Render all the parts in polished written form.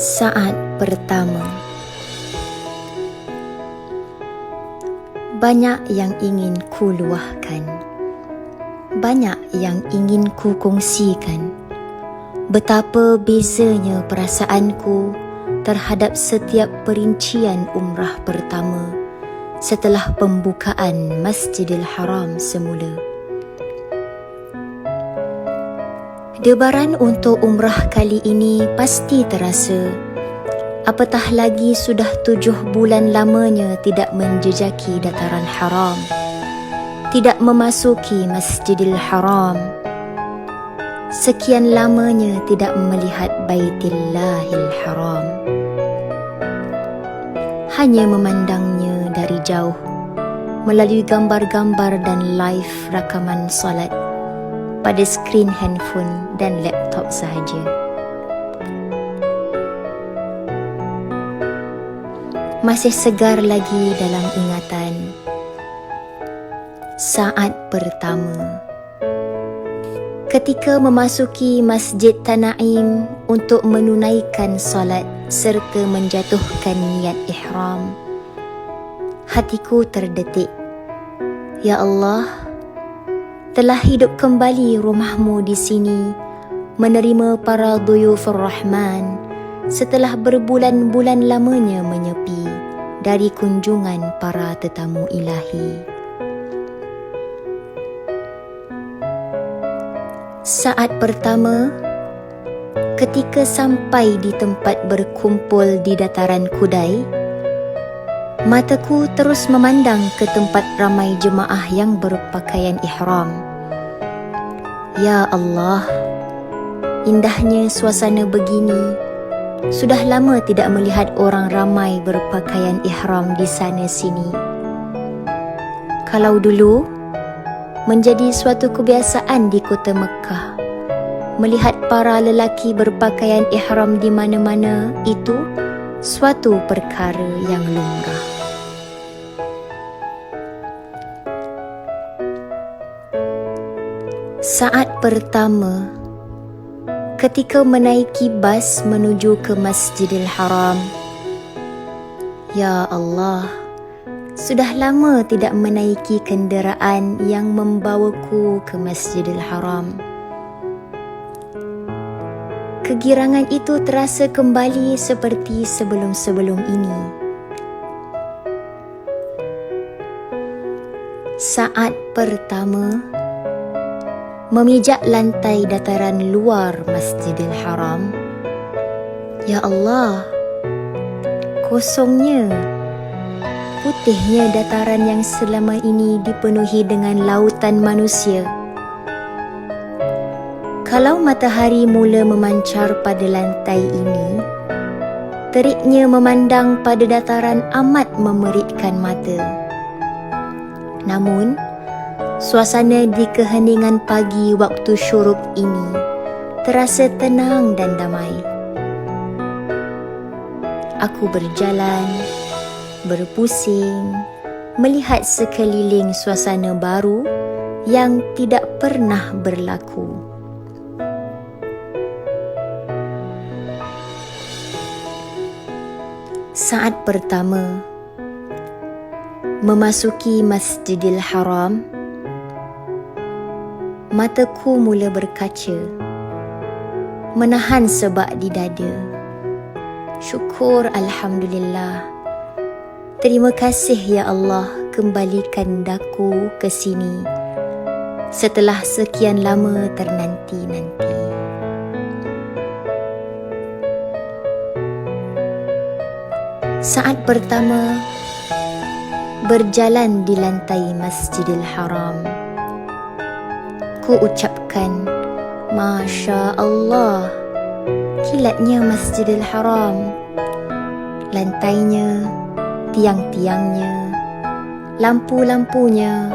Saat pertama. Banyak yang ingin ku luahkan, banyak yang ingin ku kongsikan. Betapa bezanya perasaanku terhadap setiap perincian umrah pertama setelah pembukaan Masjidil Haram semula. Debaran untuk umrah kali ini pasti terasa, apatah lagi sudah 7 bulan lamanya tidak menjejaki dataran haram, tidak memasuki Masjidil Haram. Sekian lamanya tidak melihat Baitillahil Haram, hanya memandangnya dari jauh melalui gambar-gambar dan live rakaman solat pada skrin handphone dan laptop sahaja. Masih segar lagi dalam ingatan saat pertama ketika memasuki Masjid Tanaim untuk menunaikan solat serta menjatuhkan niat ihram. Hatiku terdetik, ya Allah, telah hidup kembali rumahmu di sini, menerima para duyufur Rahman setelah berbulan-bulan lamanya menyepi dari kunjungan para tetamu ilahi. Saat pertama, ketika sampai di tempat berkumpul di dataran Kudai, mataku terus memandang ke tempat ramai jemaah yang berpakaian ihram. Ya Allah, indahnya suasana begini. Sudah lama tidak melihat orang ramai berpakaian ihram di sana sini. Kalau dulu menjadi suatu kebiasaan di kota Mekah, melihat para lelaki berpakaian ihram di mana-mana itu suatu perkara yang lumrah. Saat pertama, ketika menaiki bas menuju ke Masjidil Haram, ya Allah, sudah lama tidak menaiki kenderaan yang membawaku ke Masjidil Haram. Kegirangan itu terasa kembali seperti sebelum-sebelum ini. Saat pertama, memijak lantai dataran luar Masjidil Haram, ya Allah, kosongnya, putihnya dataran yang selama ini dipenuhi dengan lautan manusia. Kalau matahari mula memancar pada lantai ini, teriknya memandang pada dataran amat memerikkan mata. Namun, suasana di keheningan pagi waktu syuruk ini terasa tenang dan damai. Aku berjalan, berpusing, melihat sekeliling suasana baru yang tidak pernah berlaku. Saat pertama memasuki Masjidil Haram, mataku mula berkaca, menahan sebak di dada. Syukur, Alhamdulillah. Terima kasih ya Allah, kembalikan daku ke sini setelah sekian lama ternanti-nanti. Saat pertama berjalan di lantai Masjidil Haram, ku ucapkan, Masya Allah, kilatnya Masjidil Haram. Lantainya, tiang-tiangnya, lampu-lampunya,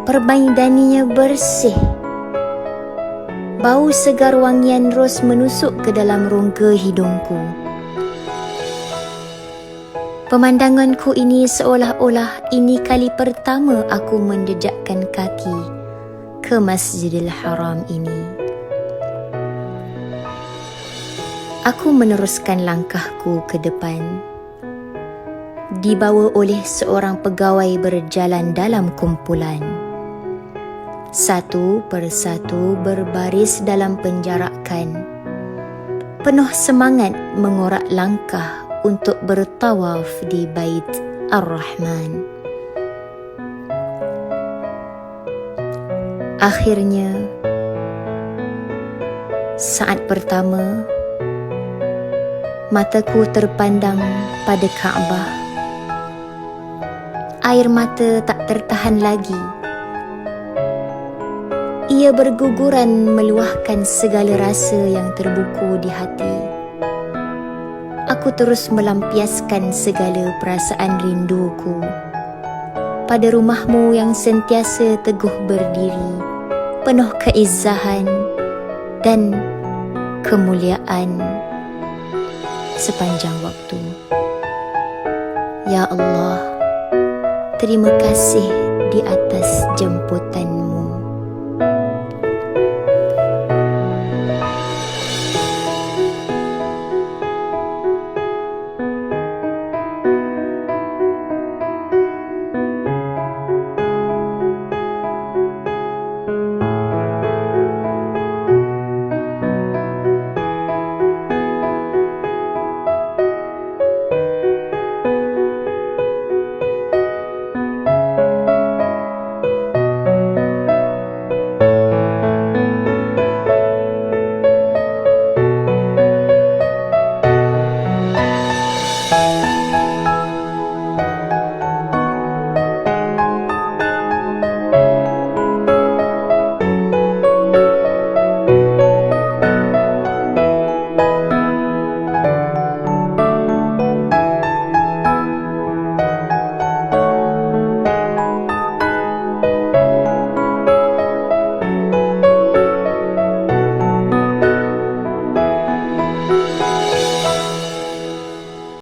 permaidaninya bersih. Bau segar wangian ros menusuk ke dalam rongga hidungku. Pemandanganku ini seolah-olah ini kali pertama aku menjejakkan kaki ke Masjidil Haram ini. Aku meneruskan langkahku ke depan. Dibawa oleh seorang pegawai berjalan dalam kumpulan. Satu persatu berbaris dalam penjarakan. Penuh semangat mengorak langkah untuk bertawaf di Bait Ar-Rahman. Akhirnya, saat pertama, mataku terpandang pada Kaabah. Air mata tak tertahan lagi. Ia berguguran meluahkan segala rasa yang terbuku di hati. Aku terus melampiaskan segala perasaan rinduku pada rumahmu yang sentiasa teguh berdiri, penuh keizzahan dan kemuliaan sepanjang waktu. Ya Allah, terima kasih di atas jemputanmu.